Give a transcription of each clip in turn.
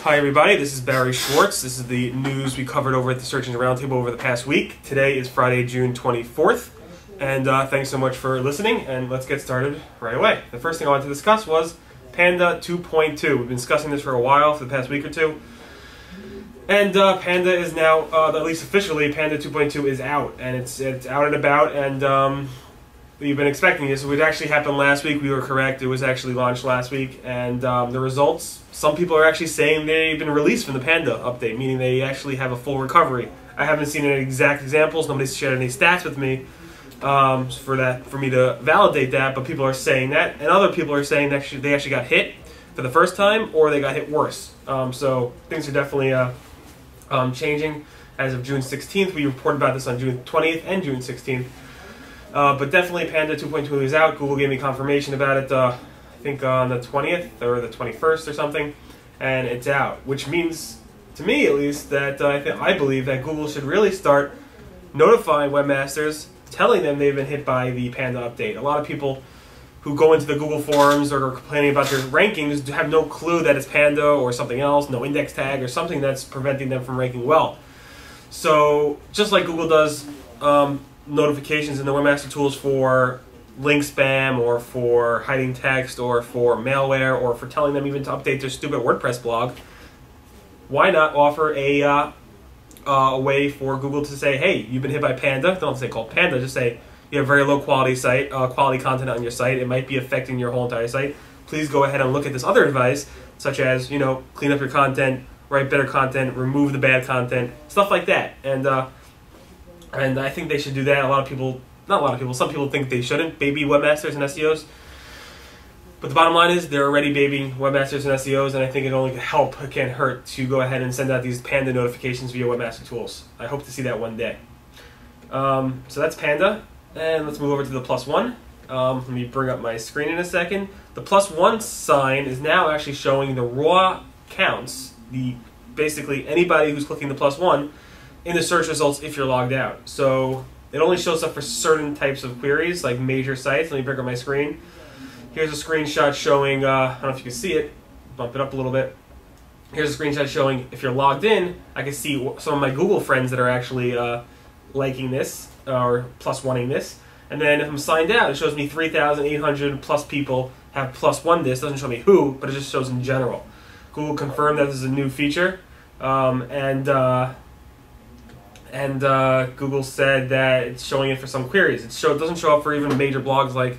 Hi everybody, this is Barry Schwartz. This is the news we covered over at the Search Engine Roundtable over the past week. Today is Friday, June 24th, and thanks so much for listening, and let's get started right away. The first thing I wanted to discuss was Panda 2.2. We've been discussing this for a while, for the past week or two, and Panda is now, at least officially, Panda 2.2 is out, and it's out and about, and we've been expecting this. It actually happened last week. We were correct. It was actually launched last week, and the results, some people are actually saying they've been released from the Panda update, meaning they actually have a full recovery. I haven't seen any exact examples. Nobody's shared any stats with me for me to validate that, but people are saying that, and other people are saying that they actually got hit for the first time, or they got hit worse. So things are definitely changing. As of June 16th, we reported about this on June 20th and June 16th. But definitely Panda 2.2 is out. Google gave me confirmation about it, I think on the 20th or the 21st or something, and it's out. Which means, to me at least, that I believe that Google should really start notifying webmasters, telling them they've been hit by the Panda update. A lot of people who go into the Google forums or are complaining about their rankings have no clue that it's Panda or something else, no index tag or something that's preventing them from ranking well. So just like Google does notifications in the webmaster tools for link spam or for hiding text or for malware or for telling them even to update their stupid WordPress blog, why not offer a way for Google to say, hey, you've been hit by Panda. Don't say called Panda, just say you have very low quality site, quality content on your site. It might be affecting your whole entire site. Please go ahead and look at this other advice, such as, clean up your content, write better content, remove the bad content, stuff like that. And I think they should do that. Some people think they shouldn't baby webmasters and SEOs. But the bottom line is they're already babying webmasters and SEOs, and I think it only help, it can't hurt to go ahead and send out these Panda notifications via webmaster tools. I hope to see that one day. So that's Panda, and let's move over to the +1. Let me bring up my screen in a second. The +1 sign is now actually showing the raw counts, basically anybody who's clicking the +1 in the search results if you're logged out. So it only shows up for certain types of queries, like major sites. Let me bring up my screen. Here's a screenshot showing, I don't know if you can see it, bump it up a little bit. Here's a screenshot showing if you're logged in, I can see some of my Google friends that are actually liking this, or +1ing this. And then if I'm signed out, it shows me 3,800 plus people have +1 this. It doesn't show me who, but it just shows in general. Google confirmed that this is a new feature, and Google said that it's showing it for some queries. It doesn't show up for even major blogs like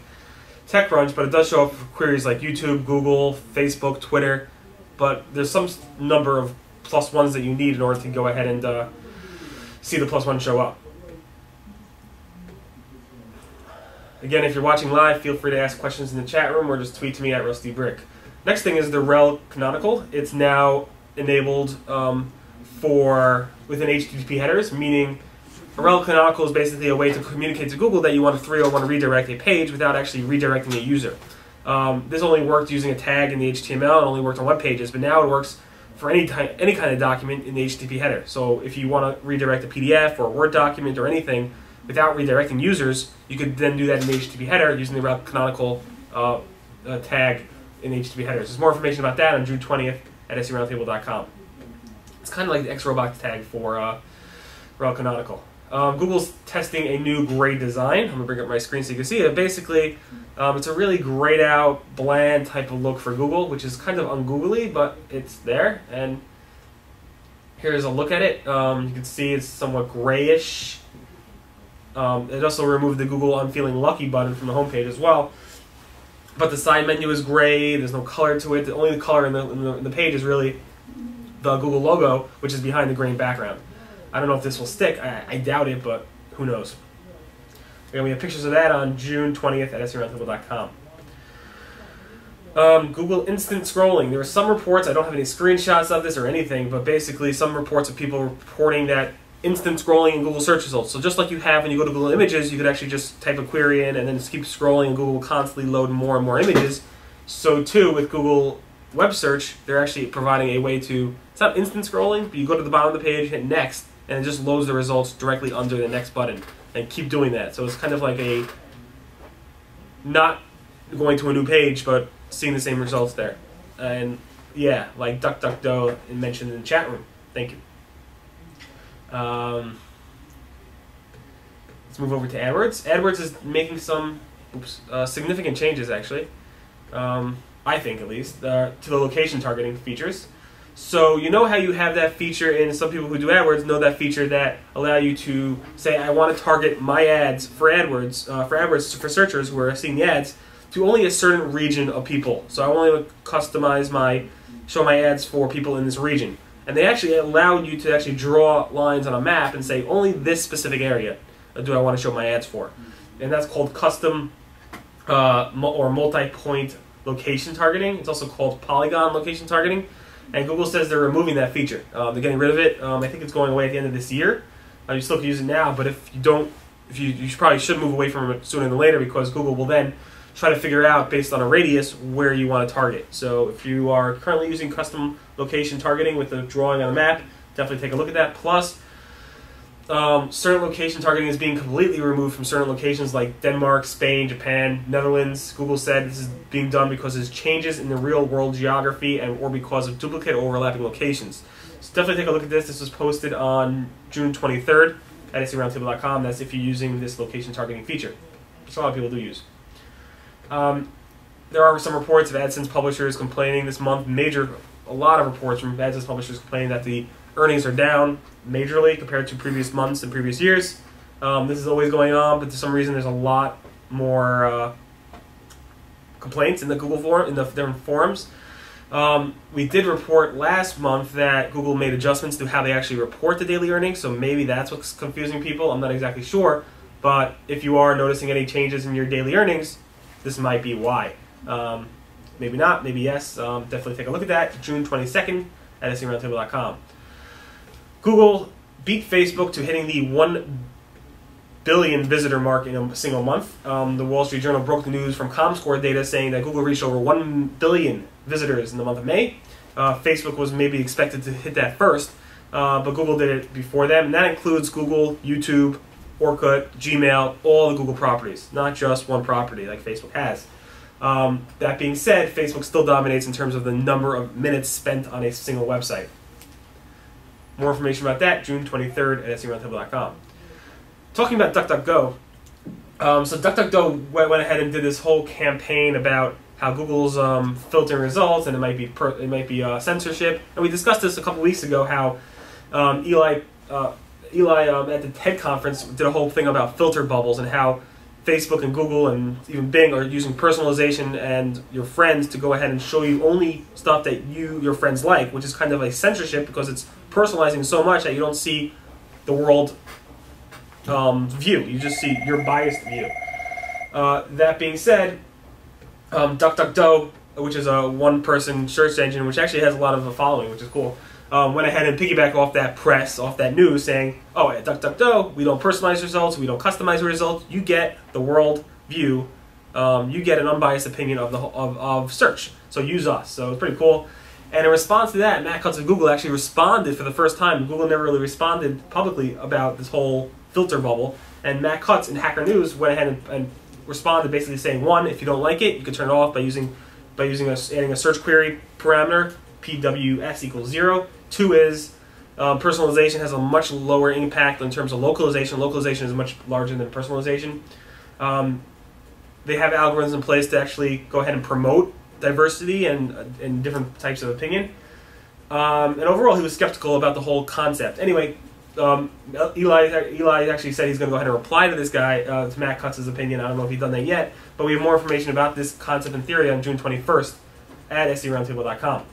TechCrunch, but it does show up for queries like YouTube, Google, Facebook, Twitter. But there's some number of +1s that you need in order to go ahead and see the +1 show up. Again, if you're watching live, feel free to ask questions in the chat room or just tweet to me at RustyBrick. Next thing is the rel Canonical. It's now enabled within HTTP headers, meaning a rel Canonical is basically a way to communicate to Google that you want to 301 redirect a page without actually redirecting a user. This only worked using a tag in the HTML, it only worked on web pages, but now it works for any kind of document in the HTTP header. So if you want to redirect a PDF or a Word document or anything without redirecting users, you could then do that in the HTTP header using the rel Canonical tag in the HTTP headers. There's more information about that on June 20th at SEOroundtable.com. It's kind of like the X-Robots tag for rel Canonical. Google's testing a new gray design. I'm going to bring up my screen so you can see it. Basically, it's a really grayed out, bland type of look for Google, which is kind of ungoogly, but it's there. And here's a look at it. You can see it's somewhat grayish. It also removed the Google I'm Feeling Lucky button from the homepage as well. But the side menu is gray. There's no color to it. The only color in the page is really the Google logo, which is behind the green background. I don't know if this will stick. I doubt it, but who knows. We have pictures of that on June 20th at SEOroundtable.com. Google Instant Scrolling. There were some reports, I don't have any screenshots of this or anything, but basically some reports of people reporting that instant scrolling in Google search results. So just like you have when you go to Google Images, you could actually just type a query in and then just keep scrolling and Google will constantly load more and more images. So too with Google Web Search, they're actually providing a way to, it's not instant scrolling, but you go to the bottom of the page, hit next, and it just loads the results directly under the next button. And keep doing that. So it's kind of like a, not going to a new page, but seeing the same results there. And Yeah, like DuckDuckGo mentioned in the chat room. Thank you. Let's move over to AdWords. AdWords is making some significant changes, actually. I think, at least, to the location targeting features. So you know how you have that feature, and some people who do AdWords know that feature that allow you to say, I want to target my ads for AdWords, for searchers who are seeing the ads, to only a certain region of people. So I only customize show my ads for people in this region. And they actually allow you to actually draw lines on a map and say, only this specific area do I want to show my ads for. And that's called custom or multi-point location targeting. It's also called polygon location targeting. And Google says they're removing that feature. They're getting rid of it. I think it's going away at the end of this year. You still can use it now, but if you don't, you probably should move away from it sooner than later, because Google will then try to figure out, based on a radius, where you want to target. So if you are currently using custom location targeting with the drawing on a map, definitely take a look at that. Plus, certain location targeting is being completely removed from certain locations like Denmark, Spain, Japan, Netherlands. Google said this is being done because there's changes in the real-world geography or because of duplicate or overlapping locations. So definitely take a look at this. This was posted on June 23rd at SEOroundtable.com. That's if you're using this location targeting feature, which a lot of people do use. There are some reports of AdSense publishers complaining this month, a lot of reports from AdSense publishers complaining that the earnings are down majorly compared to previous months and previous years. This is always going on, but for some reason there's a lot more complaints in the Google forum, in the different forums. We did report last month that Google made adjustments to how they actually report the daily earnings, so maybe that's what's confusing people. I'm not exactly sure, but if you are noticing any changes in your daily earnings, this might be why. Maybe not, maybe yes. Definitely take a look at that. June 22nd at SEOroundtable.com. Google beat Facebook to hitting the 1 billion visitor mark in a single month. The Wall Street Journal broke the news from ComScore data saying that Google reached over 1 billion visitors in the month of May. Facebook was maybe expected to hit that first, but Google did it before them. And that includes Google, YouTube, Orkut, Gmail, all the Google properties, not just one property like Facebook has. That being said, Facebook still dominates in terms of the number of minutes spent on a single website. More information about that, June 23rd at SEOroundtable.com. Talking about DuckDuckGo, so DuckDuckGo went ahead and did this whole campaign about how Google's filtering results, and it might be censorship. And we discussed this a couple weeks ago, how Eli at the TED conference did a whole thing about filter bubbles and how Facebook and Google and even Bing are using personalization and your friends to go ahead and show you only stuff that your friends like, which is kind of a censorship because it's personalizing so much that you don't see the world view. You just see your biased view. That being said, DuckDuckGo, which is a one-person search engine, which actually has a lot of a following, which is cool, went ahead and piggybacked off that news, saying, oh, at DuckDuckGo, we don't personalize results, we don't customize the results, you get the world view, you get an unbiased opinion of search, so use us. So it's pretty cool. And in response to that, Matt Cutts of Google actually responded for the first time. Google never really responded publicly about this whole filter bubble, and Matt Cutts in Hacker News went ahead and responded basically saying, one, if you don't like it, you can turn it off by adding a search query parameter, PWS equals 0. 2 is personalization has a much lower impact in terms of localization. Localization is much larger than personalization. They have algorithms in place to actually go ahead and promote diversity and different types of opinion. And overall, he was skeptical about the whole concept. Anyway, Eli actually said he's going to go ahead and reply to this guy, to Matt Cutts' opinion. I don't know if he's done that yet, but we have more information about this concept and theory on June 21st at SEOroundtable.com.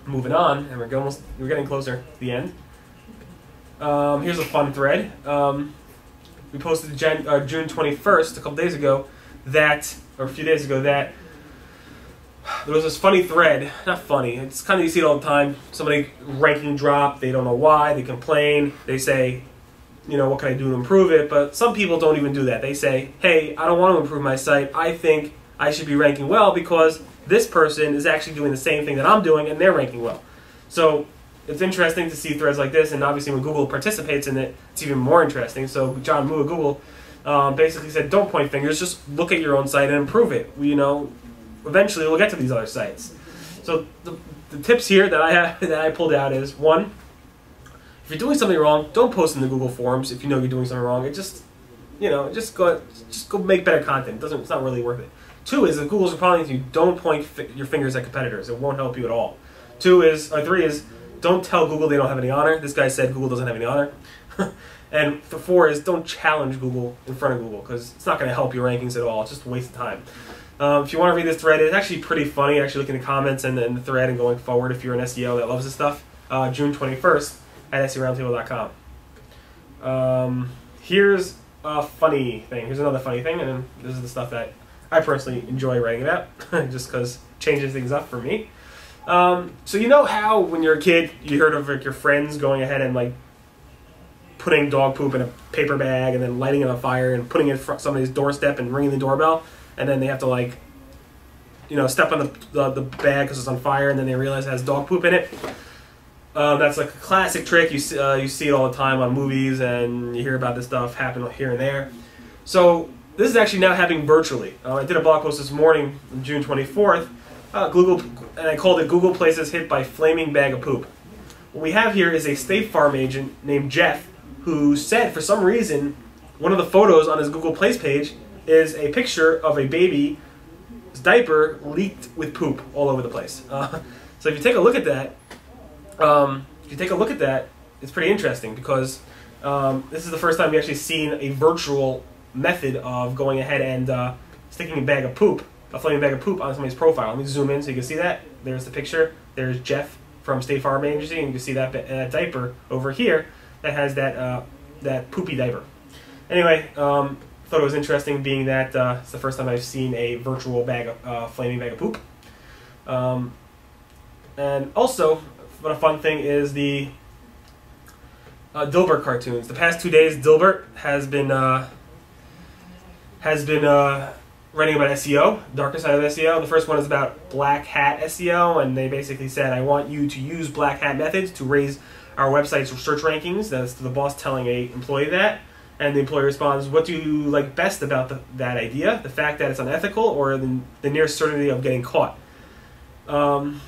Moving on, and we're getting closer to the end. Here's a fun thread. We posted June 21st, a couple days ago, or a few days ago, that there was this funny thread. Not funny, it's kind of, you see it all the time. Somebody ranking drop, they don't know why, they complain, they say, what can I do to improve it? But some people don't even do that. They say, hey, I don't want to improve my site. I think I should be ranking well because this person is actually doing the same thing that I'm doing and they're ranking well. So it's interesting to see threads like this, and obviously when Google participates in it, it's even more interesting. So John Moo of Google basically said, don't point fingers, just look at your own site and improve it. Eventually we'll get to these other sites. So the the tips here that I have that I pulled out is: one, if you're doing something wrong, don't post in the Google forums if you know you're doing something wrong. It just, just go make better content. It's not really worth it. Two is, if Google's responding to you, don't point your fingers at competitors. It won't help you at all. Three is, don't tell Google they don't have any honor. This guy said Google doesn't have any honor. And the 4 is, don't challenge Google in front of Google, because it's not going to help your rankings at all. It's just a waste of time. If you want to read this thread, it's actually pretty funny, actually looking at the comments and the thread and going forward if you're an SEO that loves this stuff. June 21st at SEOroundtable.com. Here's a funny thing. Here's another funny thing, and this is the stuff that I personally enjoy writing about, just because it changes things up for me. So you know how when you're a kid, you heard of like your friends going ahead and like putting dog poop in a paper bag and then lighting it on fire and putting it in front of somebody's doorstep and ringing the doorbell, and then they have to like, step on the bag because it's on fire, and then they realize it has dog poop in it. That's like a classic trick. You see it all the time on movies, and you hear about this stuff happen here and there. So this is actually now happening virtually. I did a blog post this morning, June 24th, Google, and I called it "Google Places Hit by Flaming Bag of Poop." What we have here is a State Farm agent named Jeff, who said for some reason one of the photos on his Google Place page is a picture of a baby's diaper leaked with poop all over the place. So if you take a look at that, it's pretty interesting, because this is the first time we've actually seen a virtual method of going ahead and sticking a bag of poop, a flaming bag of poop, on somebody's profile. Let me zoom in so you can see that. There's the picture. There's Jeff from State Farm Agency, and you can see that diaper over here that has that poopy diaper. Anyway, thought it was interesting, being that it's the first time I've seen a virtual flaming bag of poop. And also, what a fun thing is the Dilbert cartoons. The past 2 days, Dilbert has been writing about SEO, darker side of SEO. The first one is about black hat SEO, and they basically said, I want you to use black hat methods to raise our website's search rankings. That's the boss telling an employee that, and the employee responds, what do you like best about that idea? The fact that it's unethical, or the near certainty of getting caught? And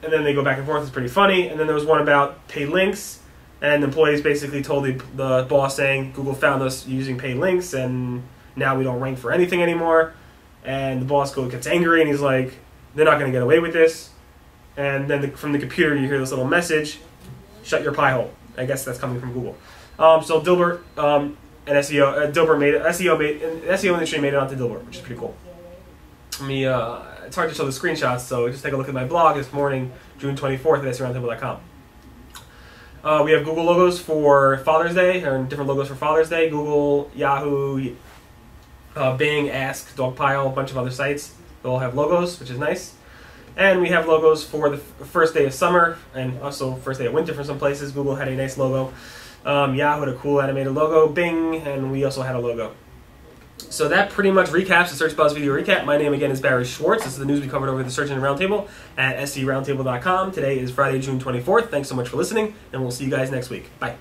then they go back and forth. It's pretty funny. And then there was one about paid links, and the employees basically told the boss, saying, Google found us using paid links, and now we don't rank for anything anymore. And the boss gets angry, and he's like, they're not going to get away with this. And then from the computer, you hear this little message, shut your pie hole. I guess that's coming from Google. So Dilbert and Dilbert made it. The SEO industry made it onto Dilbert, which is pretty cool. It's hard to show the screenshots, so just take a look at my blog this morning, June 24th at SEOroundtable.com. We have Google logos for Father's Day, or different logos for Father's Day. Google, Yahoo, Bing, Ask, Dogpile, a bunch of other sites. They all have logos, which is nice. And we have logos for the first day of summer, and also first day of winter for some places. Google had a nice logo. Yahoo had a cool animated logo. Bing, and we also had a logo. So that pretty much recaps the Search Buzz video recap. My name again is Barry Schwartz. This is the news we covered over at the Search Engine Roundtable at SEOroundtable.com. Today is Friday, June 24th. Thanks so much for listening, and we'll see you guys next week. Bye.